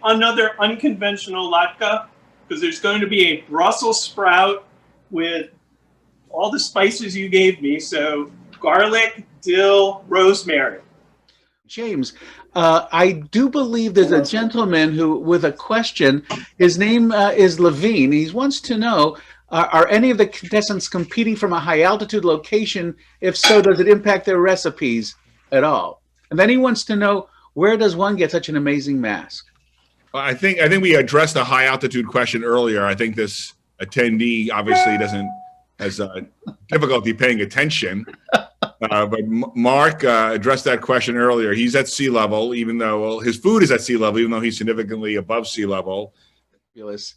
another unconventional latke because there's going to be a Brussels sprout with all the spices you gave me. So garlic, dill, rosemary. James, I do believe there's a gentleman who, with a question, his name is Levine. He wants to know, are any of the contestants competing from a high altitude location? If so, does it impact their recipes at all? And then he wants to know, where does one get such an amazing mask? I think we addressed the high altitude question earlier. I think this attendee obviously has difficulty paying attention. But Mark addressed that question earlier. He's at sea level, even though his food is at sea level, even though he's significantly above sea level. Fabulous.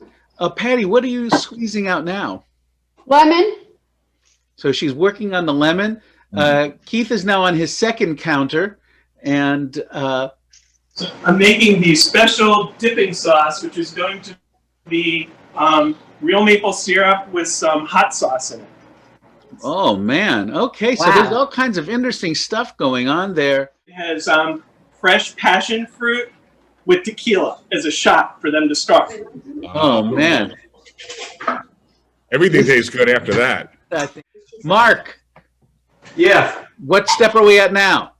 Patty, what are you squeezing out now? Lemon. So she's working on the lemon. Keith is now on his second counter. And so I'm making the special dipping sauce, which is going to be real maple syrup with some hot sauce in it. Oh, man. Okay, so there's all kinds of interesting stuff going on there. It has fresh passion fruit with tequila as a shot for them to start. Oh, man. Everything tastes good after that. Mark. Yeah. What step are we at now?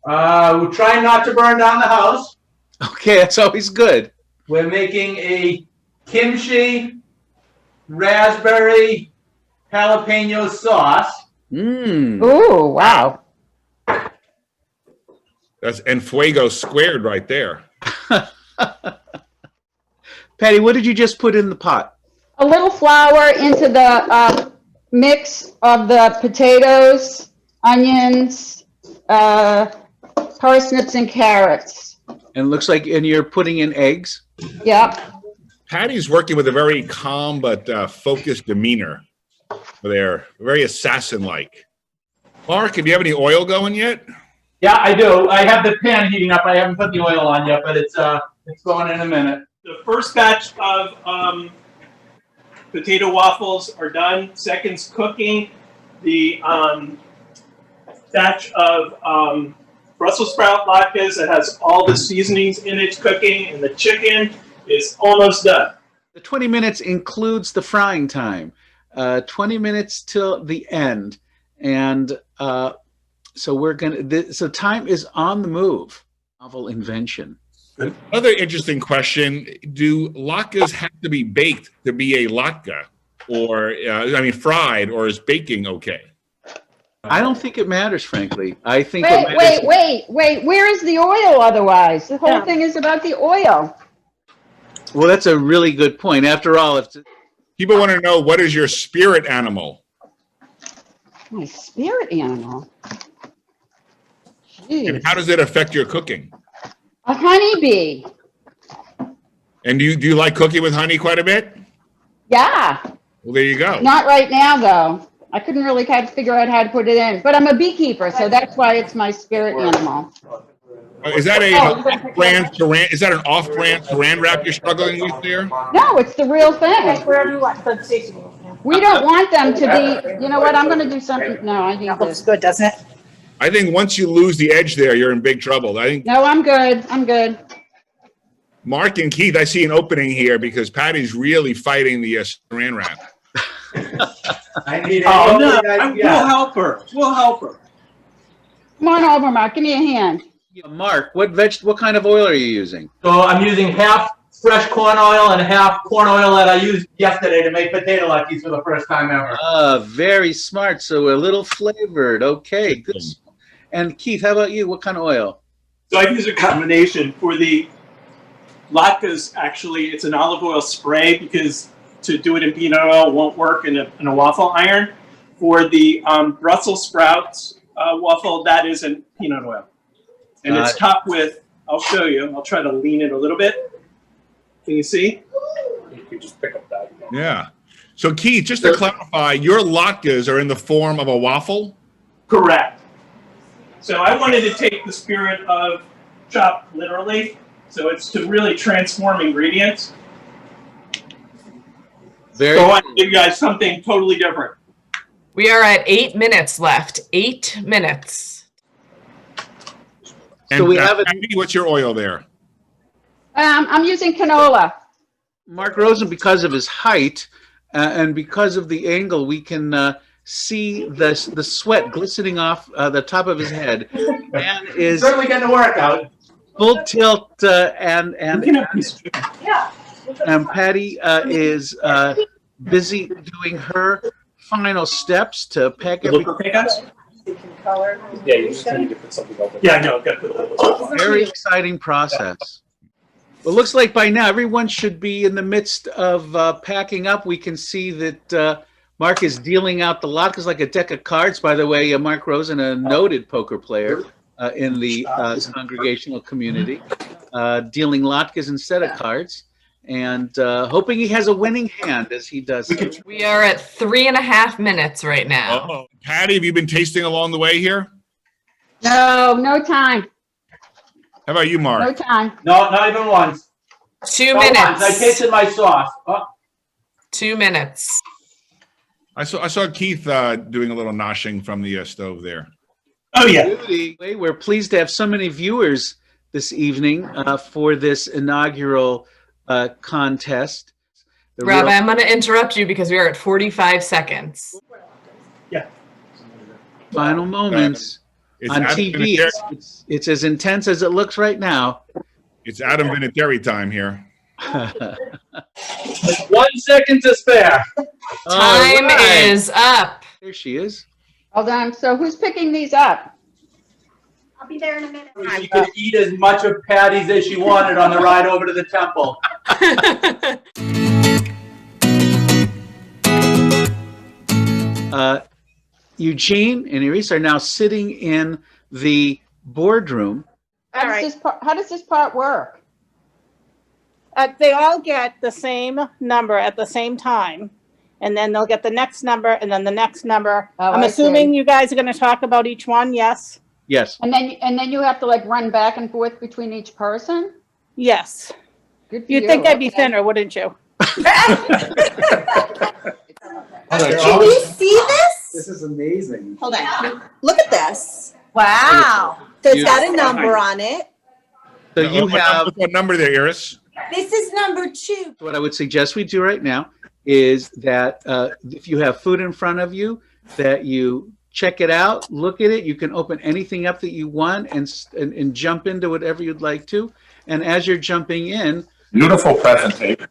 We're trying not to burn down the house. Okay, that's always good. We're making a kimchi raspberry jalapeno sauce. Ooh, wow. That's Enfuego squared right there. Patty, what did you just put in the pot? A little flour into the mix of the potatoes, onions, parsnips, and carrots. And it looks like, and you're putting in eggs? Yep. Patty's working with a very calm but focused demeanor. They're very assassin-like. Mark, do you have any oil going yet? Yeah, I do. I have the pan heating up. I haven't put the oil on yet, but it's going in a minute. The first batch of potato waffles are done. Second's cooking. The batch of Brussels sprout latkes that has all the seasonings in its cooking, and the chicken is almost done. The 20 minutes includes the frying time. 20 minutes till the end. And so we're going to, so time is on the move. Novel invention. Another interesting question. Do latkes have to be baked to be a latke? Or, fried, or is baking okay? I don't think it matters, frankly. I think Wait. Where is the oil otherwise? The whole thing is about the oil. Well, that's a really good point. After all, if people want to know, what is your spirit animal? My spirit animal? Jeez. And how does it affect your cooking? A honeybee. And do you like cooking with honey quite a bit? Yeah. Well, there you go. Not right now, though. I couldn't really figure out how to put it in. But I'm a beekeeper, so that's why it's my spirit animal. Is that an off-brand saran wrap you're struggling with there? No, it's the real thing. We don't want them to be, you know what, I'm going to do something. No, I need That looks this. good, doesn't it? I think once you lose the edge there, you're in big trouble. I think No, I'm good. I'm good. Mark and Keith, I see an opening here because Patty's really fighting the saran wrap. I need Oh, no, we'll help her. We'll help her. Come on over, Mark. Give me a hand. Mark, what kind of oil are you using? So I'm using half fresh corn oil and half corn oil that I used yesterday to make potato latkes for the first time ever. Very smart. So a little flavored. Okay, good. And Keith, how about you? What kind of oil? So I use a combination for the latkes. Actually, it's an olive oil spray because to do it in peanut oil won't work in a waffle iron. For the Brussels sprouts waffle, that is in peanut oil. And it's topped with, I'll show you. I'll try to lean it a little bit. Can you see? You can just pick up that. Yeah. So Keith, just to clarify, your latkes are in the form of a waffle? Correct. So I wanted to take the spirit of Chopped literally. So it's to really transform ingredients. So I want to give you guys something totally different. We are at 8 minutes left. 8 minutes. And So we have Patty, what's your oil there? I'm using canola. Mark Rosen, because of his height and because of the angle, we can see the sweat glistening off the top of his head. Man is Certainly getting a workout. full tilt, and Yeah. Patty is busy doing her final steps to pack Look everything. okay, guys? Yeah, you just need to put something over. Yeah, I know. Got to put a little. Very exciting process. Well, looks like by now everyone should be in the midst of packing up. We can see that Mark is dealing out the latkes like a deck of cards. By the way, Mark Rosen, a noted poker player in the congregational community, dealing latkes instead of cards, and hoping he has a winning hand as he does. We are at 3.5 minutes right now. Oh, Patty, have you been tasting along the way here? No time. How about you, No Mark? time. No, not even once. 2 Not once. I minutes. tasted my sauce. Oh, 2 minutes. I saw Keith doing a little noshing from the stove there. Oh, yeah. We're pleased to have so many viewers this evening for this inaugural contest. The Rabbi, real I'm going to interrupt you because we are at 45 seconds. final moments It's on Adam TV. Vinatieri- It's as intense as it looks right now. It's Adam Vinatieri time here. 1 second to spare. Time is up. There she is. Hold on. So who's picking these up? I'll be there in a minute. She could eat as much of Patty's as she wanted on the ride over to the temple. Eugene and Iris are now sitting in the boardroom. How does this part work? They all get the same number at the same time, and then they'll get the next number, and then the next number. Oh, I'm I assuming see. you guys are going to talk about each one. Yes. Yes. And then you have to like run back and forth between each person? Yes. Good for You'd you. think I'd be Okay. thinner, wouldn't you? Can you see this? This is amazing. Hold on. Look at this. Wow. So it's got a number on it. So you have, What number there, Iris? This is number 2. what I would suggest we do right now is that if you have food in front of you, that you check it out, look at it. You can open anything up that you want and jump into whatever you'd like to. And as you're jumping in, Beautiful presentation.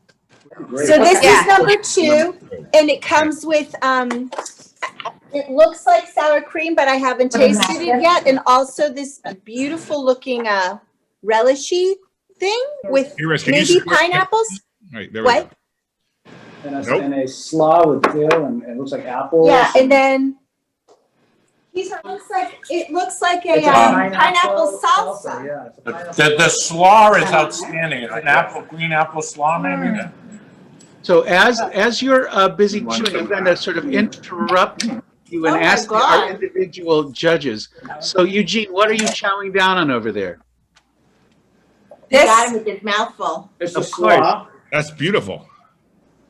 So this is number 2, and it comes with, it looks like sour cream, but I haven't tasted it yet. And also this beautiful looking relishy thing with Iris, can you maybe see- pineapples. Right, there we What? go. And a slaw with dill and it looks like apples. Yeah, and then it looks like a It's a pineapple salsa. Yeah, it's a pineapple. The slaw is outstanding. It's an green apple slaw maybe. so as you're busy chewing, I'm going to sort of interrupt you and Oh my ask our God. individual judges. So Eugene, what are you chowing down on over there? You got him with his mouthful. It's a Of course. slaw. That's beautiful.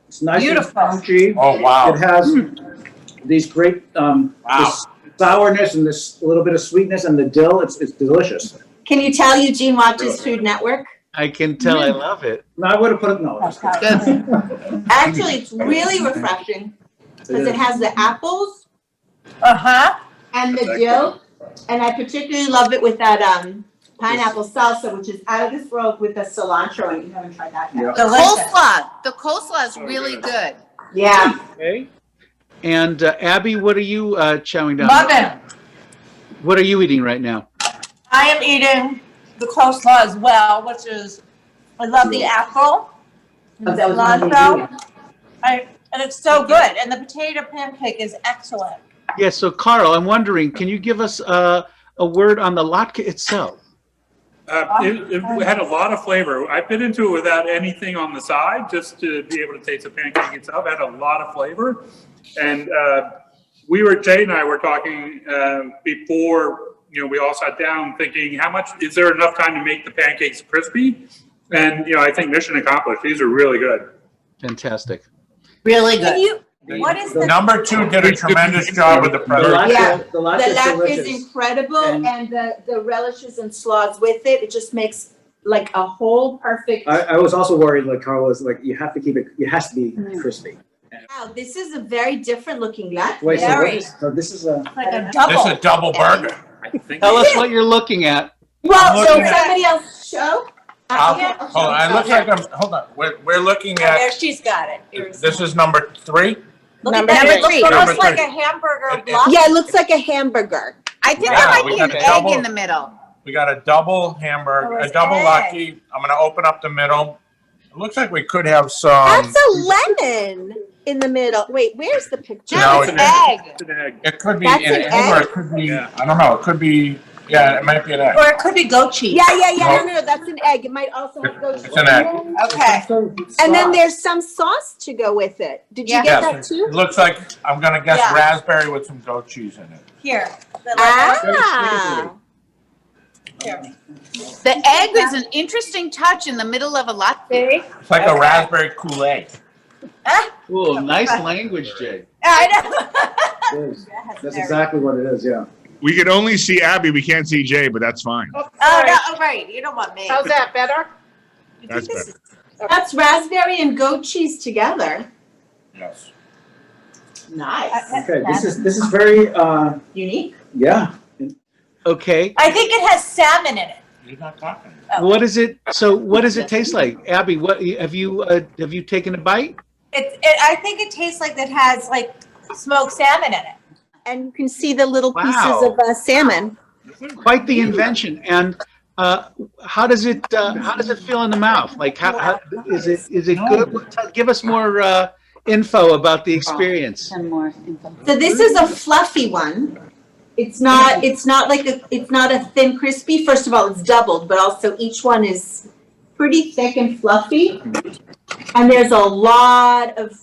It's nice Beautiful. and crunchy. Oh, wow. It has these great this sourness and this little bit of sweetness and the dill. It's delicious. Can you tell Eugene watches Food Network? I can tell I love it. No, I would have put it no. Actually, it's really refreshing because it has the apples and the dill, and I particularly love it with that pineapple salsa, which is out of this world with the cilantro, and you haven't tried that yet. The coleslaw is really good. Yeah. Okay. And Abby, what are you chowing down? Love it. What are you eating right now? I am eating the coleslaw as well, which is, I love the apple. Oh, that was one of the cilantro. ingredients. And it's so good. And the potato pancake is excellent. Yes. So Carl, I'm wondering, can you give us a word on the latke itself? It had a lot of flavor. I bit into it without anything on the side, just to be able to taste the pancake itself. It had a lot of flavor. And Jay and I were talking before, we all sat down thinking, is there enough time to make the pancakes crispy? And, I think mission accomplished. These are really good. Fantastic. Really Can you, what is the Number 2 did a tremendous job with the presentation. Yeah, The the latke is latke is delicious. incredible, and the relishes and slaws with it. It just makes like a whole perfect. I was also worried, like Carl was like, you have to keep it, it has to be crispy. Wow, this is a very different looking latte. Wait, so this is a. Like a This double. is a double burger. I think Tell us what you're looking at. Well, I'm so looking at- somebody else show? Hold on, it looks like hold on, we're looking Oh, there at, she's got it. Here's this is number 3? Look at Number that. It three. looks almost Number like three. a hamburger It- block. Yeah, it looks like a hamburger. I think Yeah, there might we be got an a egg double- in the middle. We got a double hamburger, Oh, a it's double egg. lucky. I'm gonna open up the middle. It looks like we could have some. That's a lemon in the middle. Wait, where's the picture? No, it's it- an egg. it's an egg. It could be That's an an egg, or egg? it could be, Yeah. I don't know, it could be, yeah, it might be an egg. Or it could be goat cheese. Yeah, no, that's an egg. It might also have goat It's an egg. Okay. And then there's some sauce to go with it. Did you Yeah. get Yes, that it too? looks like, I'm gonna guess Yeah. raspberry with some goat cheese in it. Here. Ah. The egg is an interesting touch in the middle of a latte. It's like a Okay. raspberry Kool-Aid. Cool, nice language, Jay. I know. It is. That's exactly what it is, yeah. We can only see Abby, we can't see Jay, but that's fine. Oh, Oh, sorry. no, oh, right. You don't want me. How's that, better? That's better. That's raspberry and goat cheese together. Yes. Nice. Okay, this is very, Unique. yeah. Okay, I think it has salmon in it. You're not talking. what is it? So, what does it taste like, Abby? What have you taken a bite? I think it tastes like it has like smoked salmon in it. And you can see the little pieces Wow. of salmon. Quite the invention. And how does it feel in the mouth? Like, how is it good? Give us more info about the experience. So this is a fluffy one. It's not like it's not a thin crispy. First of all, it's doubled, but also each one is pretty thick and fluffy. And there's a lot of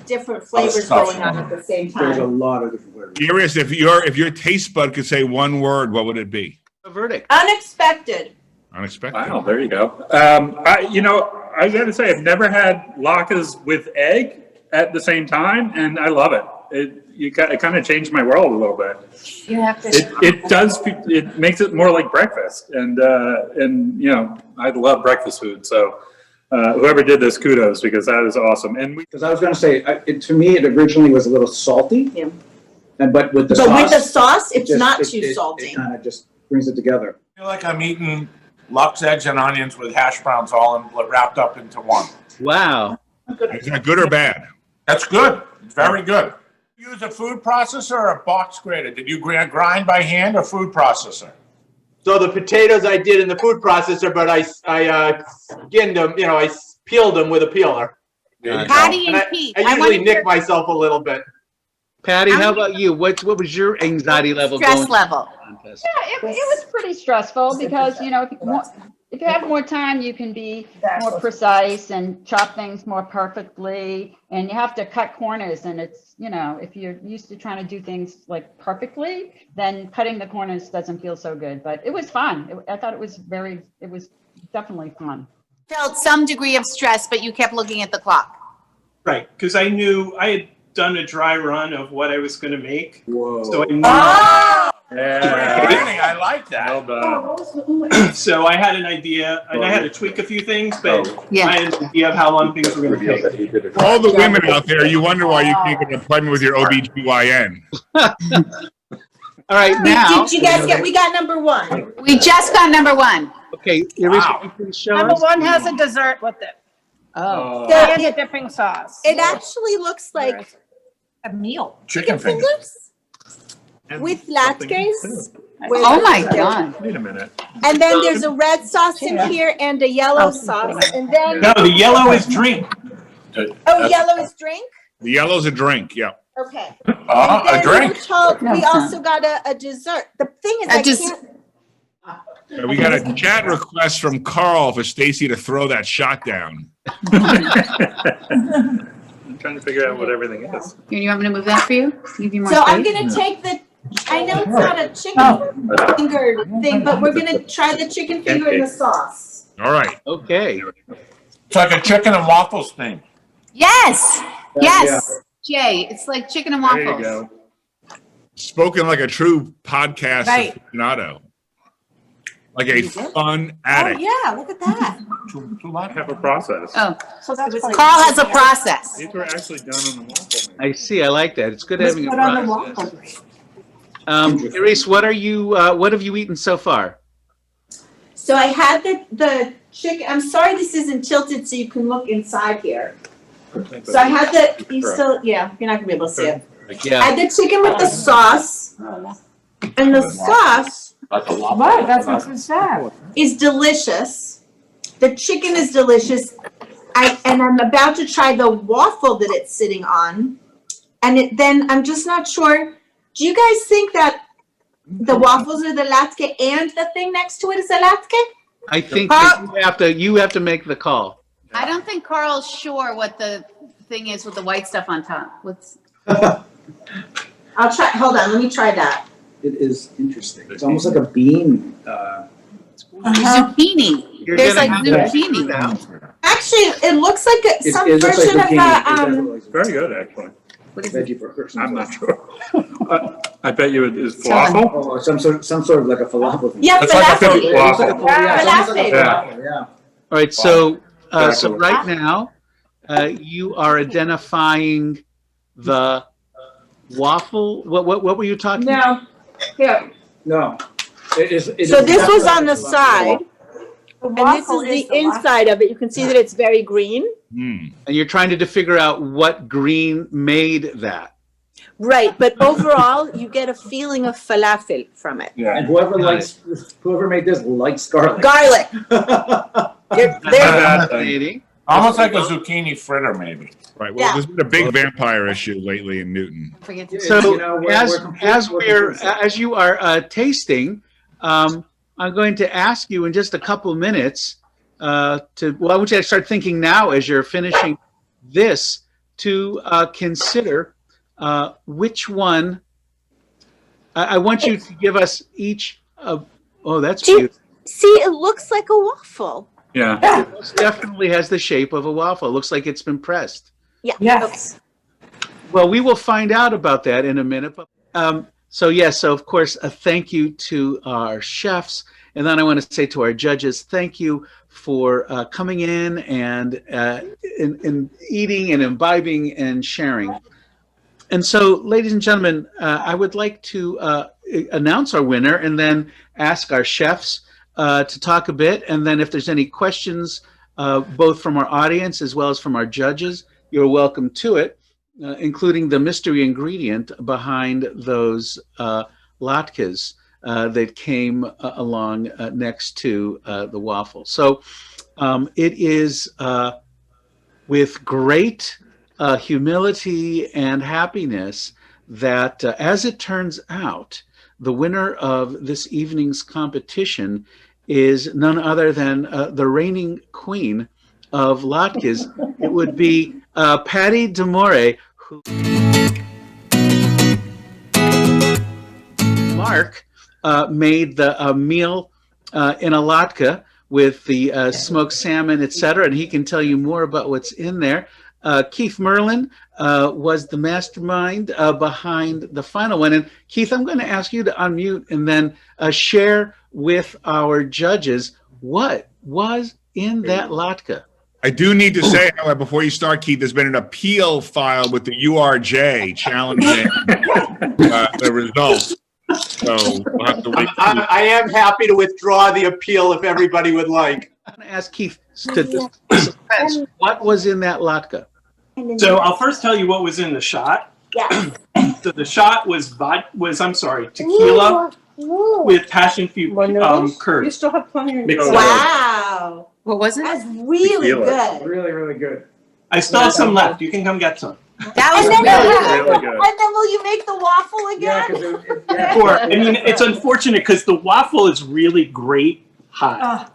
different flavors stuff. going on at the same There's a time. lot of different flavors. Curious, if your taste bud could say one word, what would it be? A verdict. Unexpected. Unexpected. Wow, there you go. I gotta say, I've never had latkes with egg at the same time, and I love it. It kind of changed my world a little bit. You have to. It makes it more like breakfast, and I love breakfast food. So whoever did this, kudos, because that is awesome. And Because I was gonna say, to me, it originally was a little salty. Yeah. But with the But sauce. with the sauce, it's just- not it- too it- salty. It kind of just brings it together. I feel like I'm eating Lux eggs and onions with hash browns all wrapped up into one. Wow. Is that good or bad? That's good. It's very good. Use a food processor or a box grater? Did you grind by hand or food processor? So the potatoes I did in the food processor, but I skinned them, I peeled them with a peeler. There you go. Patty And and Pete. I I usually wanted nick your myself a little bit. Patty, how about you? What was your anxiety level stress going? level. Contest? Yeah, it was pretty stressful because, if you have more time, you can be more precise and chop things more perfectly. And you have to cut corners, and it's, if you're used to trying to do things like perfectly, then cutting the corners doesn't feel so good. But it was fun. I thought it was definitely fun. Felt some degree of stress, but you kept looking at the clock. Right, because I knew I had done a dry run of what I was going to make. Whoa. So I knew. Training, I like that. well done. So I had an idea, and I had to tweak a few things, but Yeah. I had an idea of how long things were going to take. For all the women out there, you wonder why you can't get an appointment with your OBGYN. All right, now. Did you guys get, we got number one. We just got number one. Okay, Iris, can you please show Number us? one has a dessert with it. Oh. And a dipping sauce. It actually looks like A meal. Chicken fingers. fingers with latkes. Oh my God. Wait a minute. And then there's a red sauce in here and a yellow sauce. And then, No, the yellow is drink. oh, yellow is drink? The yellow's a drink, yeah. Okay. A And then drink. we also got a dessert. The thing is, I can't. We got a chat request from Carl for Stacy to throw that shot down. I'm trying to figure out what everything is. You want me to move that for you? Give you more So I'm space? gonna take I know it's not a chicken finger thing, but we're gonna try the chicken finger in the sauce. All right. Okay. It's like a chicken and waffles thing. Yes. Yes. Jay, it's like chicken and There you waffles. go. Spoken like a true podcast Right. aficionado. like a fun Oh, addict. yeah, look at that. I have a process. Oh, So that's what Carl has a process. These were actually done on the waffle. I see. I like that. It's good Let's having a put on the process. waffle. Iris, what have you eaten so far? So I had the chicken. I'm sorry this isn't tilted so you can look inside here. So I had you're not gonna be able to see it. I Yeah. had the chicken with the sauce, and the sauce What? That's what's inside. is delicious. The chicken is delicious. I'm about to try the waffle that it's sitting on, and then I'm just not sure. Do you guys think that the waffles are the latke and the thing next to it is a latke? I think that you have to make the call. I don't think Carl's sure what the thing is with the white stuff on top. What's I'll try. Hold on, let me try that. It is interesting. It's almost like a bean. zucchini? You're There's gonna like have to zucchini. now. Actually, it looks like some It looks version like of zucchini. It's very good, actually. Veggie burgers. I'm not sure. I bet you it is falafel. Oh, some sort of like a falafel thing. Yeah, It's like a falafel. Philly waffle. Yeah, it's almost like a Falafel. falafel, yeah. All right. So Exactly. right now, you are identifying the waffle. What were you talking about? No, here. No. It is So this was on the side, The and this waffle is the the inside of it. You can see that it's very green. Mm. And you're trying to figure out what green made that. Right, but overall, you get a feeling of falafel from it. And whoever made this likes garlic. Garlic. Fascinating. Almost like a zucchini fritter, maybe. Right. Well, Yeah. there's been a big vampire issue lately in Newton. Forget to So You know, as you are tasting, I'm going to ask you in just a couple minutes I want you to start thinking now as you're finishing this to consider which one. I want you to give us each. That's cute. See, it looks like a waffle. Yeah. It most definitely has the shape of a waffle. It looks like it's been pressed. Yeah. Yes. Well, we will find out about that in a minute. So of course, a thank you to our chefs. And then I want to say to our judges, thank you for coming in and eating and imbibing and sharing. And so, ladies and gentlemen, I would like to announce our winner and then ask our chefs to talk a bit. And then if there's any questions, both from our audience as well as from our judges, you're welcome to it, including the mystery ingredient behind those latkes that came along next to the waffle. So it is with great humility and happiness that, as it turns out, the winner of this evening's competition is none other than the reigning queen of latkes. It would be Patty D'Amore, who Mark made the meal in a latke with the smoked salmon, etc., and he can tell you more about what's in there. Keith Merlin was the mastermind behind the final one. And Keith, I'm going to ask you to unmute and then share with our judges what was in that latke. I do need to say, however, before you start, Keith, there's been an appeal filed with the URJ challenging the results. So we'll have to wait. I am happy to withdraw the appeal if everybody would like. I'm going to ask Keith to suspense. What was in that latke? So I'll first tell you what was in the shot. Yeah. So the shot was tequila with passion fruit curd. You still have plenty of. Mixed Wow. What was it? That's really Tequila. good. Really, really good. I still have some left. You can come get some. That was And then, really good. Really good. and then will you make the waffle Yeah, again? because Or, I mean, it's unfortunate because the waffle is really great hot.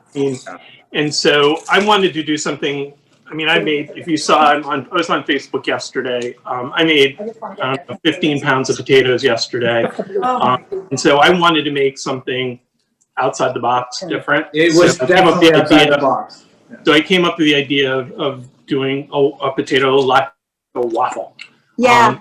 And so I wanted to do something. I mean, I made, if you saw, I was on Facebook yesterday. I made 15 pounds of potatoes yesterday. And so I wanted to make something outside the box, different. it was So I came up with definitely the outside idea- the box. So I came up with the idea of doing a potato like a waffle. Yeah.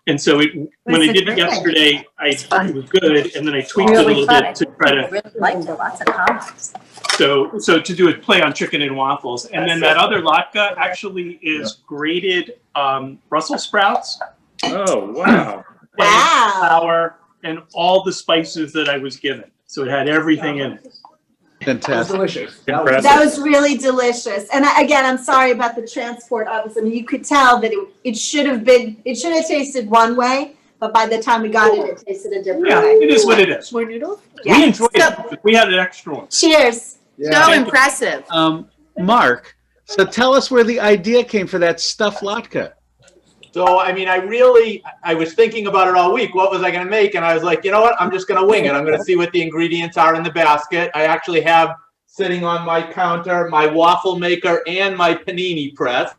And so when I did it yesterday, it was good, and then I tweaked it a little bit to try to. Really liked it, lots of comments. So to do a play on chicken and waffles, and then that other latke actually is grated Brussels sprouts. Oh, wow. Wow. Flour and all the spices that I was given. So it had everything in it. Fantastic. Delicious. Impressive. That was really delicious. And again, I'm sorry about the transport of this. I mean, you could tell that it should have tasted one way, but by the time we got it, it tasted a different Yeah, way. it is what it is. More noodles? Yeah. We enjoyed it. We had an extra one. Cheers. So impressive. Mark, so tell us where the idea came for that stuffed latke. So, I mean, I was thinking about it all week. What was I going to make? And I was like, you know what? I'm just going to wing it. I'm going to see what the ingredients are in the basket. I actually have sitting on my counter my waffle maker and my panini press.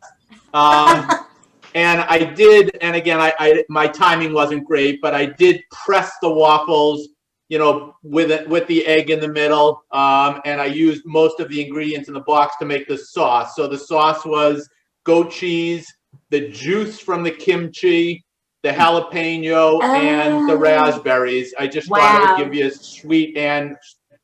And I did, and again, my timing wasn't great, but I did press the waffles, you know, with the egg in the middle. And I used most of the ingredients in the box to make the sauce. So the sauce was goat cheese, the juice from the kimchi, the jalapeno, and the raspberries. I just thought it would give you a sweet and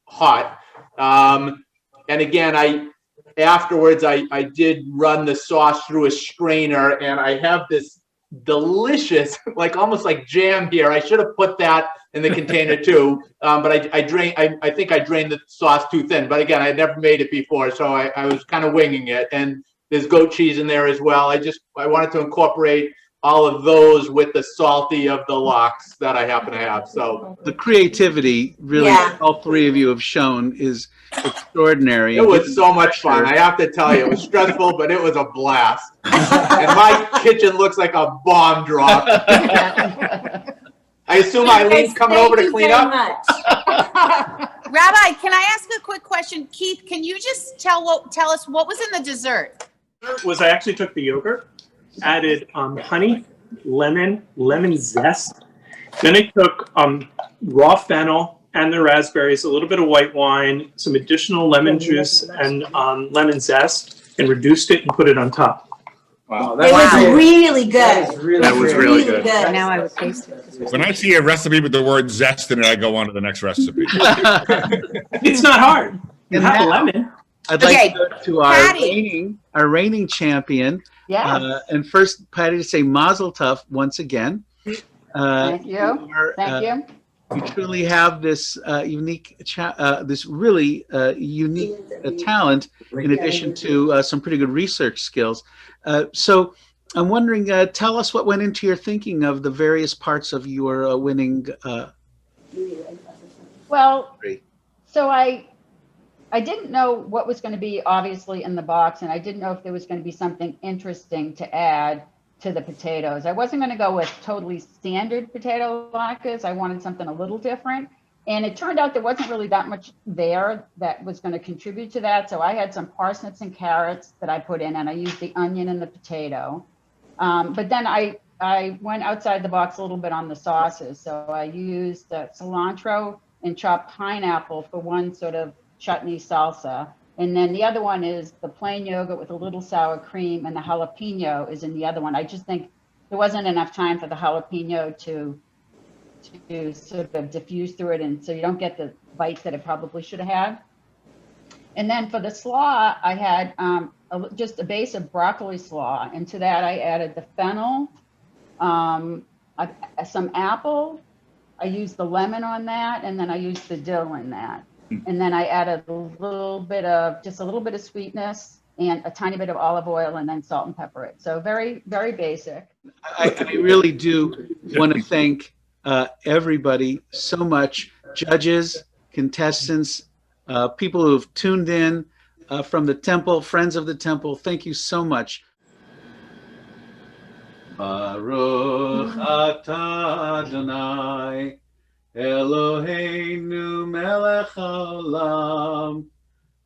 hot. And again, afterwards I did run the sauce through a strainer, and I have this delicious, like almost like jam here. I should have put that in the container too, but I think I drained the sauce too thin. But again, I had never made it before, so I was kind of winging it. And there's goat cheese in there as well. I wanted to incorporate all of those with the salty of the lox that I happen to have. So The creativity, really, all three of you have shown is extraordinary. it was so much fun. I have to tell you, it was stressful, but it was a blast. And my kitchen looks like a bomb drop. I assume Eileen's coming over to clean up. Rabbi, can I ask a quick question? Keith, can you just tell us what was in the dessert? I actually took the yogurt, added honey, lemon zest. Then I took raw fennel and the raspberries, a little bit of white wine, some additional lemon juice and lemon zest, and reduced it and put it on top. Wow, It was really good. That was really good. Now I would taste it. When I see a recipe with the word zest in it, I go on to the next recipe. It's not hard. You have a lemon. I'd like Okay, to go to our reigning champion. Yes. And first, Patty, to say Mazel Tov once again. Thank you. Thank you. You truly have this unique, this really unique talent, in addition to some pretty good research skills. So I'm wondering, tell us what went into your thinking of the various parts of your winning. Well, so I didn't know what was going to be obviously in the box, and I didn't know if there was going to be something interesting to add to the potatoes. I wasn't going to go with totally standard potato latkes. I wanted something a little different. And it turned out there wasn't really that much there that was going to contribute to that. So I had some parsnips and carrots that I put in, and I used the onion and the potato. But then I went outside the box a little bit on the sauces. So I used cilantro and chopped pineapple for one sort of chutney salsa. And then the other one is the plain yogurt with a little sour cream, and the jalapeno is in the other one. I just think there wasn't enough time for the jalapeno to sort of diffuse through it, and so you don't get the bites that it probably should have had. And then for the slaw, I had just a base of broccoli slaw, and to that I added the fennel, some apple. I used the lemon on that, and then I used the dill in that. And then I added a little bit of sweetness and a tiny bit of olive oil, and then salt and pepper it. So very, very basic. I really do want to thank everybody so much, judges, contestants, people who have tuned in from the temple, friends of the temple. Thank you so much. Baruch atah Adonai Eloheinu melech haolam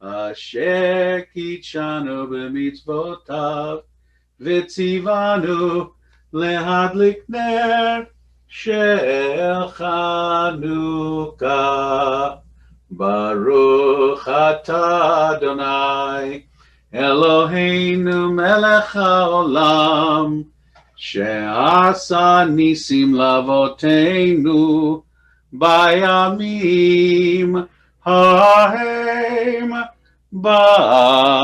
asher kitshanu b'mitzvotav v'tzivanu lehadlik ner shel Chanukah. Baruch atah Adonai Eloheinu melech haolam She'asa nisim lavotenu bayamim hahem bazman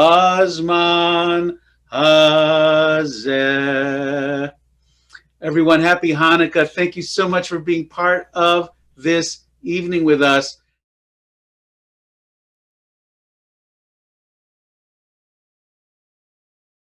hazeh. Everyone, happy Hanukkah. Thank you so much for being part of this evening with us.